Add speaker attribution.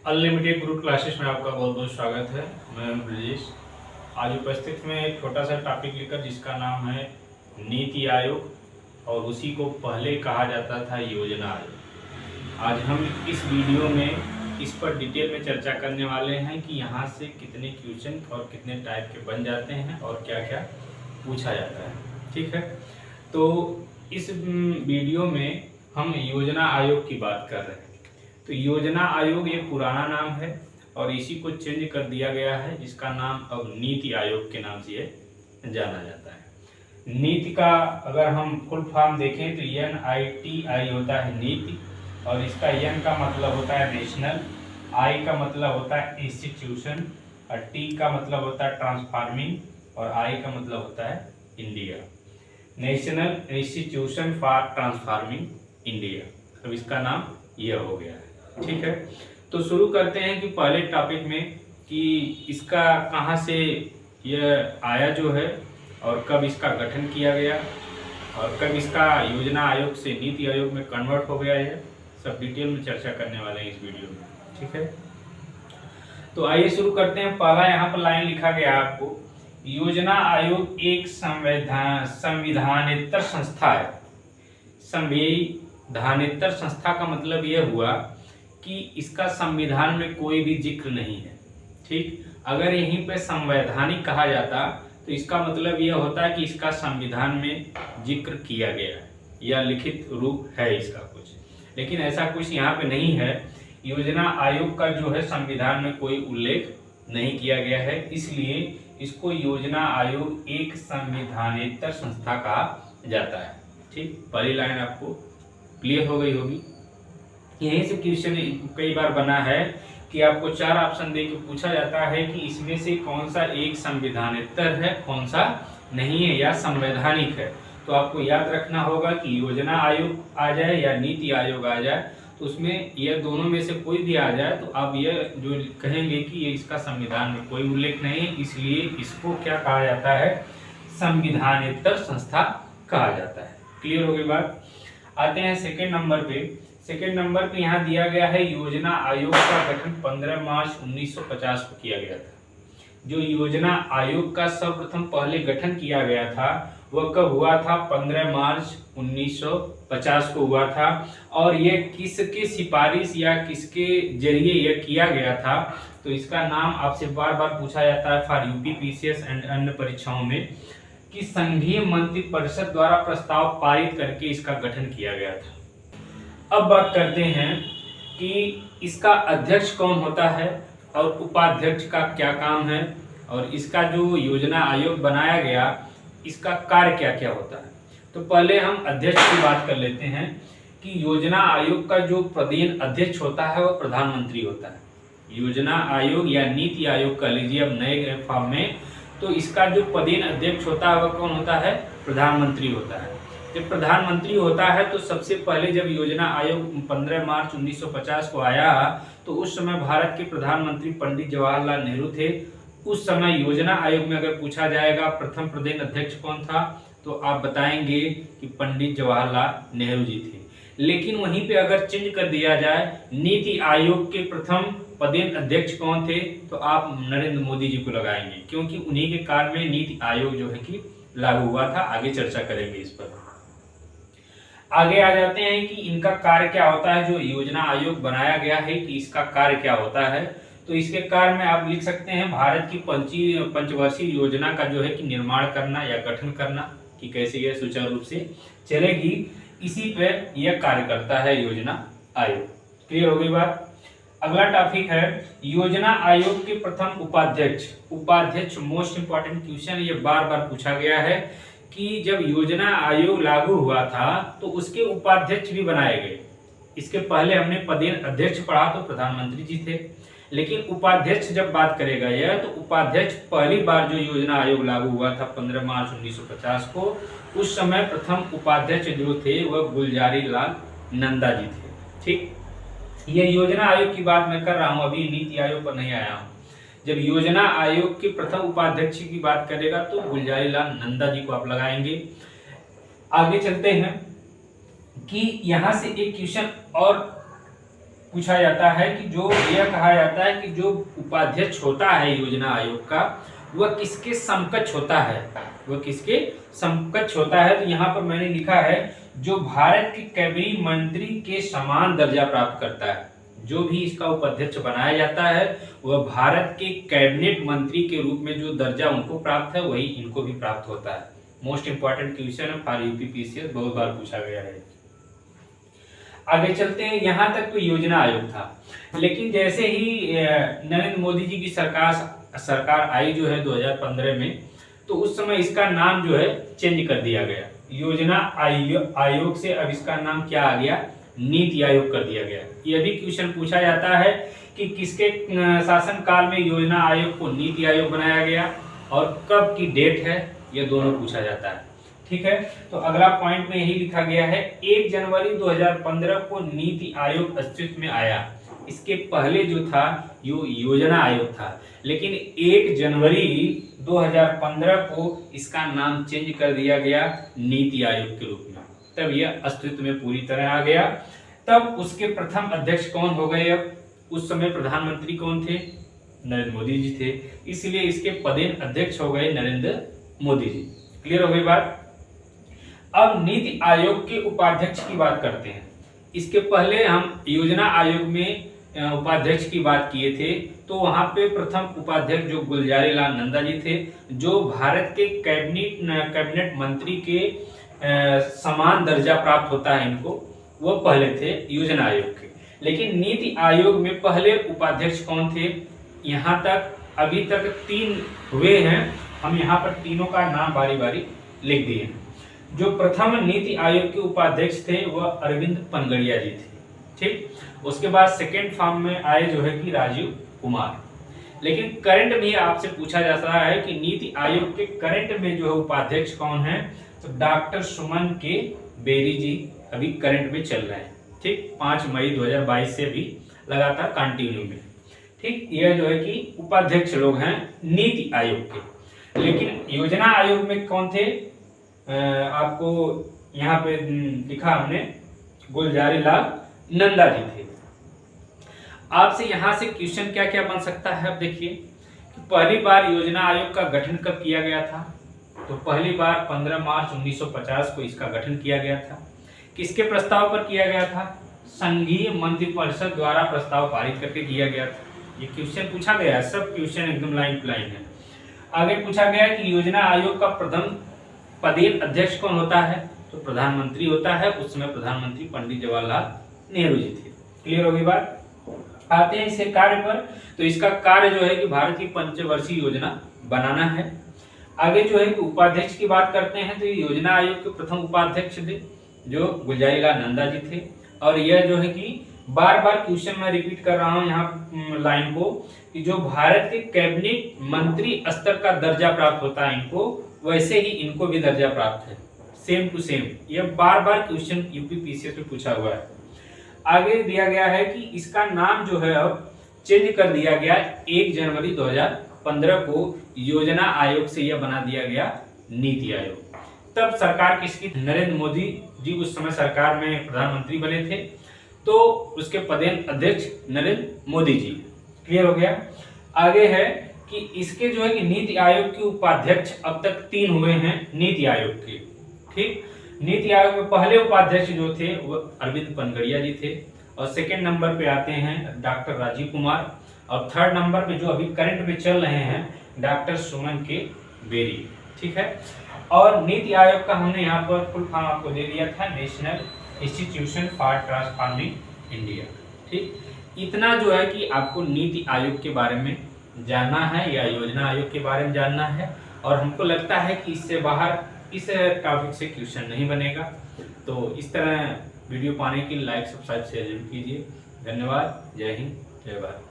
Speaker 1: Unlimited group classes में आपका बहुत बहुत स्वागत है। मैं हूं ब्रजेश। आज उपस्थित में एक छोटा सा टॉपिक लेकर जिसका नाम है नीति आयोग और उसी को पहले कहा जाता था योजना आयोग। आज हम इस वीडियो में इस पर डिटेल में चर्चा करने वाले हैं कि यहाँ से कितने क्वेश्चन और कितने टाइप के बन जाते हैं और क्या क्या पूछा जाता है। ठीक है, तो इस वीडियो में हम योजना आयोग की बात कर रहे हैं। तो योजना आयोग ये पुराना नाम है और इसी को चेंज कर दिया गया है, जिसका नाम अब नीति आयोग के नाम से ये जाना जाता है। नीति का अगर हम फुल फॉर्म देखें तो NITI होता है नीति, और इसका N का मतलब होता है नेशनल, I का मतलब होता है इंस्टीट्यूशन, और T का मतलब होता है ट्रांसफार्मिंग, और I का मतलब होता है India. National institution for transforming India, अब इसका नाम यह हो गया है। ठीक है, तो शुरू करते हैं कि पहले टॉपिक में कि इसका कहाँ से यह आया जो है, और कब इसका गठन किया गया, और कब इसका योजना आयोग से नीति आयोग में कन्वर्ट हो गया, यह सब डिटेल में चर्चा करने वाले हैं इस वीडियो में। ठीक है, तो आइए शुरू करते हैं। पहला यहाँ पर लाइन लिखा गया आपको, योजना आयोग एक संविधानेतर संस्था है। संविधानेतर संस्था का मतलब यह हुआ कि इसका संविधान में कोई भी जिक्र नहीं है। ठीक, अगर यहीं पे संवैधानिक कहा जाता तो इसका मतलब यह होता है कि इसका संविधान में जिक्र किया गया है या लिखित रूप है इसका कुछ, लेकिन ऐसा कुछ यहाँ पे नहीं है। योजना आयोग का जो है संविधान में कोई उल्लेख नहीं किया गया है, इसलिए इसको योजना आयोग एक संविधानेतर संस्था कहा जाता है। ठीक, पहली लाइन आपको क्लियर हो गई होगी। यहीं से क्वेश्चन कई बार बना है कि आपको 4 ऑप्शन दे के पूछा जाता है कि इसमें से कौन सा एक संविधानेतर है, कौन सा नहीं है या संवैधानिक है। तो आपको याद रखना होगा कि योजना आयोग आ जाए या नीति आयोग आ जाए, तो उसमें यह दोनों में से कोई भी आ जाए तो आप यह जो कहेंगे कि ये इसका संविधान में कोई उल्लेख नहीं है, इसलिए इसको क्या कहा जाता है, संविधानेतर संस्था कहा जाता है। क्लियर हो गई बात। आते हैं सेकेंड नंबर पे। सेकेंड नंबर पे यहाँ दिया गया है योजना आयोग का गठन 15 मार्च 1950 को किया गया था। जो योजना आयोग का सर्वप्रथम पहले गठन किया गया था वह कब हुआ था, 15 मार्च 1950 को हुआ था। और यह किसके सिफारिश या किसके जरिए यह किया गया था, तो इसका नाम आपसे बार बार पूछा जाता है फॉर यूपी PCS एंड अन्य परीक्षाओं में, कि संघीय मंत्रिपरिषद द्वारा प्रस्ताव पारित करके इसका गठन किया गया था। अब बात करते हैं कि इसका अध्यक्ष कौन होता है और उपाध्यक्ष का क्या काम है, और इसका जो योजना आयोग बनाया गया इसका कार्य क्या क्या होता है। तो पहले हम अध्यक्ष की बात कर लेते हैं कि योजना आयोग का जो प्रदेश अध्यक्ष होता है वह प्रधानमंत्री होता है। योजना आयोग या नीति आयोग कह लीजिए अब नए फॉर्म में, तो इसका जो पदेन अध्यक्ष होता है वह कौन होता है, प्रधानमंत्री होता है। जब प्रधानमंत्री होता है तो सबसे पहले जब योजना आयोग 15 मार्च 1950 को आया तो उस समय भारत के प्रधानमंत्री पंडित जवाहरलाल नेहरू थे। उस समय योजना आयोग में अगर पूछा जाएगा प्रथम प्रदेश अध्यक्ष कौन था, तो आप बताएंगे कि पंडित जवाहरलाल नेहरू जी थे। लेकिन वहीं पे अगर चेंज कर दिया जाए नीति आयोग के प्रथम पदेन अध्यक्ष कौन थे, तो आप नरेंद्र मोदी जी को लगाएंगे, क्योंकि उन्हीं के काल में नीति आयोग जो है कि लागू हुआ था। आगे चर्चा करेंगे इस पर। आगे आ जाते हैं कि इनका कार्य क्या होता है। जो योजना आयोग बनाया गया है कि इसका कार्य क्या होता है, तो इसके कार्य में आप लिख सकते हैं भारत की पंचवर्षीय योजना का जो है कि निर्माण करना या गठन करना, कि कैसे यह सुचारू रूप से चलेगी, इसी पे यह कार्य करता है योजना आयोग। क्लियर हो गई बात। अगला टॉपिक है योजना आयोग के प्रथम उपाध्यक्ष। उपाध्यक्ष मोस्ट इंपॉर्टेंट क्वेश्चन, ये बार बार पूछा गया है कि जब योजना आयोग लागू हुआ था तो उसके उपाध्यक्ष भी बनाए गए। इसके पहले हमने पदेन अध्यक्ष पढ़ा तो प्रधानमंत्री जी थे, लेकिन उपाध्यक्ष जब बात करेगा यह, तो उपाध्यक्ष पहली बार जो योजना आयोग लागू हुआ था 15 मार्च 1950 को, उस समय प्रथम उपाध्यक्ष जो थे वह गुलजारी लाल नंदा जी थे। ठीक, ये योजना आयोग की बात मैं कर रहा हूं, अभी नीति आयोग पर नहीं आया हूं। जब योजना आयोग के प्रथम उपाध्यक्ष की बात करेगा तो गुलजारी लाल नंदा जी को आप लगाएंगे। आगे चलते हैं कि यहां से एक क्वेश्चन और पूछा जाता है कि जो यह कहा जाता है कि जो उपाध्यक्ष होता है योजना आयोग का वह किसके समकक्ष होता है, वह किसके समकक्ष होता है। तो यहाँ पर मैंने लिखा है जो भारत के कैबिनेट मंत्री के समान दर्जा प्राप्त करता है। जो भी इसका उपाध्यक्ष बनाया जाता है वह भारत के कैबिनेट मंत्री के रूप में जो दर्जा उनको प्राप्त है वही इनको भी प्राप्त होता है। मोस्ट इंपॉर्टेंट क्वेश्चन है फॉर यूपीपीसीएस, बहुत बार पूछा गया है। आगे चलते हैं। यहां तक तो योजना आयोग था, लेकिन जैसे ही नरेंद्र मोदी जी की सरकार आई जो है 2015 में, तो उस समय इसका नाम जो है चेंज कर दिया गया। योजना आयोग से अब इसका नाम क्या आ गया, नीति आयोग कर दिया गया। यह भी क्वेश्चन पूछा जाता है कि किसके शासन काल में योजना आयोग को नीति आयोग बनाया गया और कब की डेट है, यह दोनों पूछा जाता है। ठीक है, तो अगला पॉइंट में यही लिखा गया है 1 जनवरी 2015 को नीति आयोग अस्तित्व में आया। इसके पहले जो था योजना आयोग था, लेकिन 1 जनवरी 2015 को इसका नाम चेंज कर दिया गया नीति आयोग के रूप में। तब यह अस्तित्व में पूरी तरह आ गया। तब उसके प्रथम अध्यक्ष कौन हो गए, अब उस समय प्रधानमंत्री कौन थे, नरेंद्र मोदी जी थे, इसलिए इसके पदेन अध्यक्ष हो गए नरेंद्र मोदी जी। क्लियर हो गई बात। अब नीति आयोग के उपाध्यक्ष की बात करते हैं। इसके पहले हम योजना आयोग में उपाध्यक्ष की बात किए थे, तो वहां पे प्रथम उपाध्यक्ष जो गुलजारी लाल नंदा जी थे, जो भारत के कैबिनेट मंत्री के समान दर्जा प्राप्त होता है इनको, वो पहले थे योजना आयोग के। लेकिन नीति आयोग में पहले उपाध्यक्ष कौन थे, यहाँ तक अभी तक 3 हुए हैं। हम यहाँ पर तीनों का नाम बारी बारी लिख दिए हैं। जो प्रथम नीति आयोग के उपाध्यक्ष थे वह अरविंद पनगड़िया जी थे। ठीक, उसके बाद सेकेंड फॉर्म में आए जो है कि राजीव कुमार। लेकिन करंट में आपसे पूछा जा रहा है कि नीति आयोग के करंट में जो है उपाध्यक्ष कौन है, तो डॉक्टर सुमन के बेरी जी अभी करंट में चल रहे हैं। ठीक, 5 मई 2022 से भी लगातार कंटिन्यू में। ठीक, यह जो है कि उपाध्यक्ष लोग हैं नीति आयोग के। लेकिन योजना आयोग में कौन थे, आपको यहाँ पे लिखा हमने गुलजारी लाल नंदा जी थे। आपसे यहाँ से क्वेश्चन क्या क्या बन सकता है। अब देखिए कि पहली बार योजना आयोग का गठन कब किया गया था, तो पहली बार 15 मार्च 1950 को इसका गठन किया गया था। किसके प्रस्ताव पर किया गया था, संघीय मंत्रिपरिषद द्वारा प्रस्ताव पारित करके किया गया था। ये क्वेश्चन पूछा गया है, सब क्वेश्चन एकदम लाइन टू लाइन है। आगे पूछा गया कि योजना आयोग का प्रथम पदेन अध्यक्ष कौन होता है, तो प्रधानमंत्री होता है। उस समय प्रधानमंत्री पंडित जवाहरलाल नेहरू जी थे। क्लियर होगी बात। आते हैं इसके कार्य पर। तो इसका कार्य जो है कि भारत की पंचवर्षीय योजना बनाना है। आगे जो है कि उपाध्यक्ष की बात करते हैं, तो ये योजना आयोग के प्रथम उपाध्यक्ष थे जो गुलजारी लाल नंदा जी थे। और यह जो है कि बार बार क्वेश्चन में रिपीट कर रहा हूं यहाँ लाइन को, कि जो भारत के कैबिनेट मंत्री स्तर का दर्जा प्राप्त होता है इनको, वैसे ही इनको भी दर्जा प्राप्त है, सेम टू सेम। यह बार बार क्वेश्चन यूपीपीसीएस में पूछा हुआ है। आगे दिया गया है कि इसका नाम जो है अब चेंज कर दिया गया 1 जनवरी 2015 को। योजना आयोग से यह बना दिया गया नीति आयोग। तब सरकार किसकी, नरेंद्र मोदी जी उस समय सरकार में प्रधानमंत्री बने थे, तो उसके पदेन अध्यक्ष नरेंद्र मोदी जी। क्लियर हो गया। आगे है कि इसके जो है कि नीति आयोग के उपाध्यक्ष अब तक 3 हुए हैं नीति आयोग के। ठीक, नीति आयोग में पहले उपाध्यक्ष जो थे वो अरविंद पनगड़िया जी थे, और सेकंड नंबर पे आते हैं डॉक्टर राजीव कुमार, और थर्ड नंबर पे जो अभी करंट में चल रहे हैं डॉक्टर सुमन के बेरी। ठीक है, और नीति आयोग का हमने यहाँ पर फुल फॉर्म आपको दे दिया था, national institution for transforming India. ठीक, इतना जो है कि आपको नीति आयोग के बारे में जानना है या योजना आयोग के बारे में जानना है। और हमको लगता है कि इससे बाहर इस टॉपिक से क्वेश्चन नहीं बनेगा। तो इस तरह वीडियो पाने के लिए लाइक सब्सक्राइब शेयर जरूर कीजिए। धन्यवाद। जय हिंद, जय भारत।